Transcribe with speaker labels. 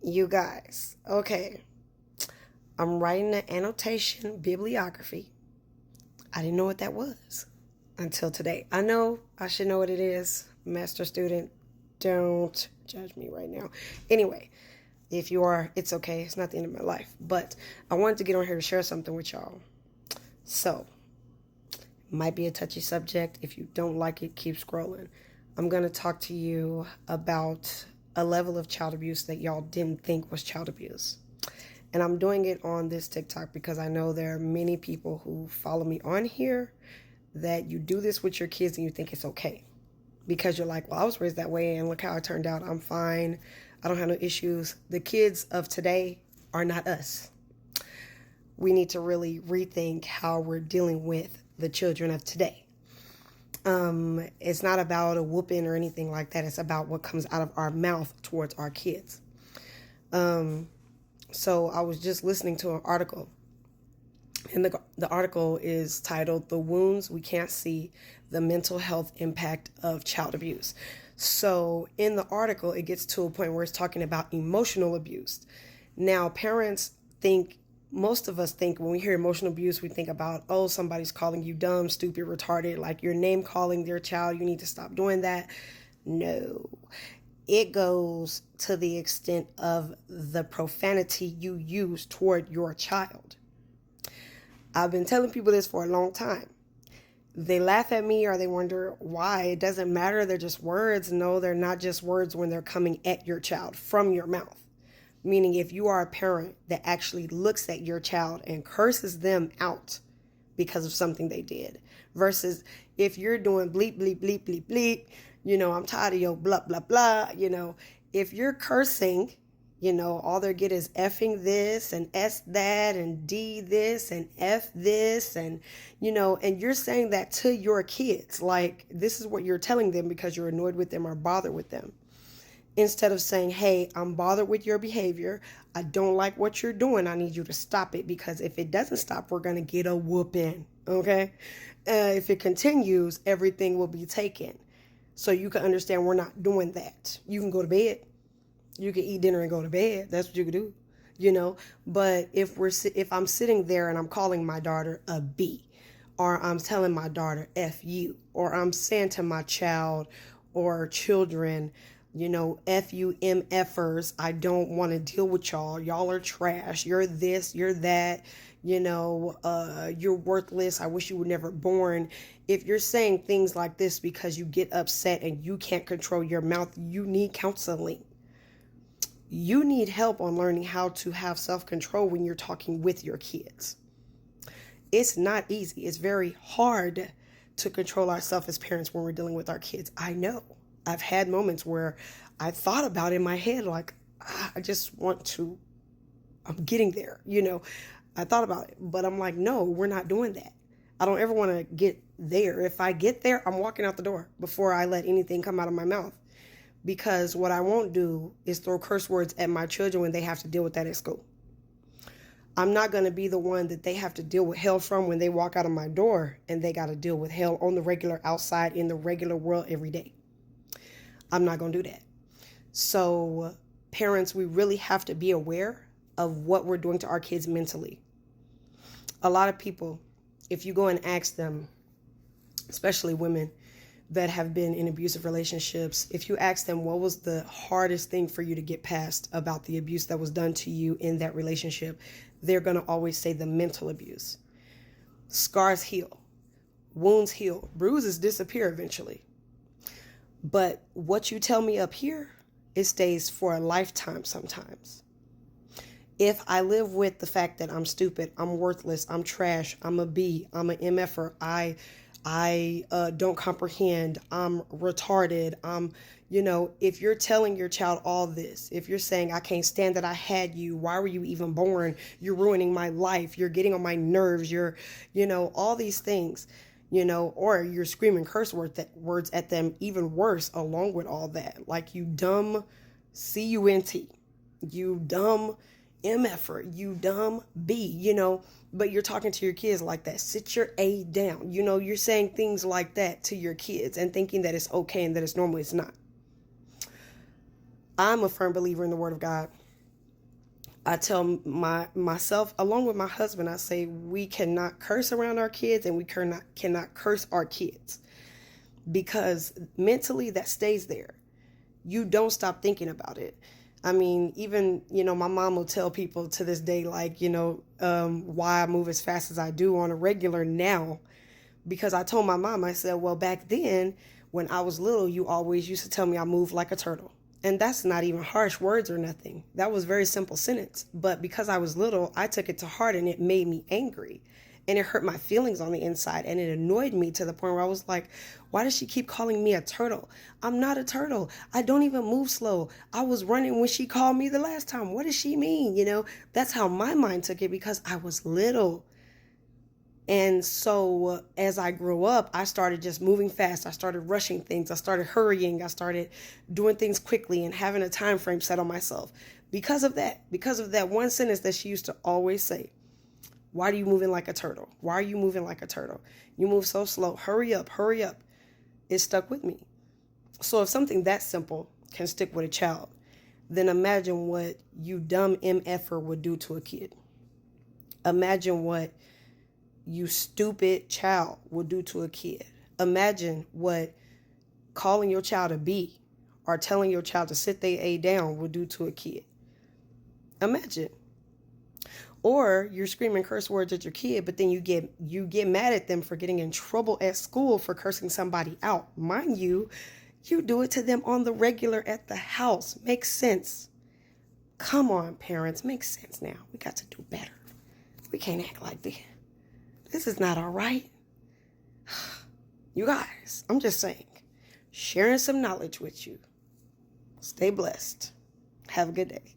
Speaker 1: You guys, okay, I'm writing an annotation bibliography. I didn't know what that was until today. I know I should know what it is. Master student, don't judge me right now. Anyway, if you are, it's okay. It's not the end of my life. But I wanted to get on here to share something with y'all. So, might be a touchy subject. If you don't like it, keep scrolling. I'm going to talk to you about a level of child abuse that y'all didn't think was child abuse. And I'm doing it on this TikTok because I know there are many people who follow me on here that you do this with your kids and you think it's okay. Because you're like, well, I was raised that way and look how it turned out. I'm fine. I don't have no issues. The kids of today are not us. We need to really rethink how we're dealing with the children of today. It's not about a whooping or anything like that. It's about what comes out of our mouth towards our kids. So I was just listening to an article, and the article is titled "The Wounds We Can't See: The Mental Health Impact of Child Abuse." So in the article, it gets to a point where it's talking about emotional abuse. Now, most of us think when we hear emotional abuse, we think about, oh, somebody's calling you dumb, stupid, retarded, like you're name calling their child. You need to stop doing that. No, it goes to the extent of the profanity you use toward your child. I've been telling people this for a long time. They laugh at me or they wonder why. It doesn't matter. They're just words. No, they're not just words when they're coming at your child from your mouth. Meaning if you are a parent that actually looks at your child and curses them out because of something they did, versus if you're doing bleep, bleep, bleep, bleep, bleep, I'm tired of your blah, blah, blah, if you're cursing, all they get is effing this and S that and D this and F this and you're saying that to your kids, like this is what you're telling them because you're annoyed with them or bothered with them. Instead of saying, hey, I'm bothered with your behavior. I don't like what you're doing. I need you to stop it because if it doesn't stop, we're going to get a whooping. Okay. If it continues, everything will be taken. So you can understand we're not doing that. You can go to bed. You can eat dinner and go to bed. That's what you can do, But if I'm sitting there and I'm calling my daughter a B, or I'm telling my daughter F you, or I'm saying to my child or children, FUMFers, I don't want to deal with y'all. Y'all are trash. You're this, you're that, you're worthless. I wish you were never born. If you're saying things like this because you get upset and you can't control your mouth, you need counseling. You need help on learning how to have self-control when you're talking with your kids. It's not easy. It's very hard to control ourselves as parents when we're dealing with our kids. I know. I've had moments where I thought about in my head, like, I just want to, I'm getting there, I thought about it, but I'm like, no, we're not doing that. I don't ever want to get there. If I get there, I'm walking out the door before I let anything come out of my mouth. Because what I won't do is throw curse words at my children when they have to deal with that at school. I'm not going to be the one that they have to deal with hell from when they walk out of my door and they got to deal with hell on the regular outside in the regular world every day. I'm not going to do that. So parents, we really have to be aware of what we're doing to our kids mentally. A lot of people, if you go and ask them, especially women that have been in abusive relationships, if you ask them what was the hardest thing for you to get past about the abuse that was done to you in that relationship, they're going to always say the mental abuse. Scars heal, wounds heal, bruises disappear eventually. But what you tell me up here, it stays for a lifetime sometimes. If I live with the fact that I'm stupid, I'm worthless, I'm trash, I'm a B, I'm an MFer, I don't comprehend, I'm retarded, if you're telling your child all this, if you're saying, I can't stand that I had you, why were you even born, you're ruining my life, you're getting on my nerves, you're, all these things, or you're screaming curse words at them, even worse, along with all that, like you dumb cunt, you dumb MFer, you dumb B, but you're talking to your kids like that. Sit your A down. You're saying things like that to your kids and thinking that it's okay and that it's normal. It's not. I'm a firm believer in the Word of God. I tell myself, along with my husband, I say we cannot curse around our kids, and we cannot curse our kids, because mentally that stays there. You don't stop thinking about it. I mean, even, my mom will tell people to this day, like, why I move as fast as I do on a regular now. Because I told my mom, I said, well, back then when I was little, you always used to tell me I moved like a turtle. And that's not even harsh words or nothing. That was a very simple sentence. But because I was little, I took it to heart, and it made me angry. And it hurt my feelings on the inside, and it annoyed me to the point where I was like, why does she keep calling me a turtle? I'm not a turtle. I don't even move slow. I was running when she called me the last time. What does she mean? That's how my mind took it, because I was little. And so as I grew up, I started just moving fast. I started rushing things. I started hurrying. I started doing things quickly and having a time frame set on myself. Because of that one sentence that she used to always say, why are you moving like a turtle? Why are you moving like a turtle? You move so slow. Hurry up, hurry up. It stuck with me. So if something that simple can stick with a child, then imagine what you dumb MFer would do to a kid. Imagine what you stupid child will do to a kid. Imagine what calling your child a B or telling your child to sit their A down will do to a kid. Imagine. Or you're screaming curse words at your kid, but then you get mad at them for getting in trouble at school for cursing somebody out. Mind you, you do it to them on the regular at the house. Makes sense. Come on, parents, makes sense now. We got to do better. We can't act like this. This is not all right. You guys, I'm just saying, sharing some knowledge with you. Stay blessed. Have a good day.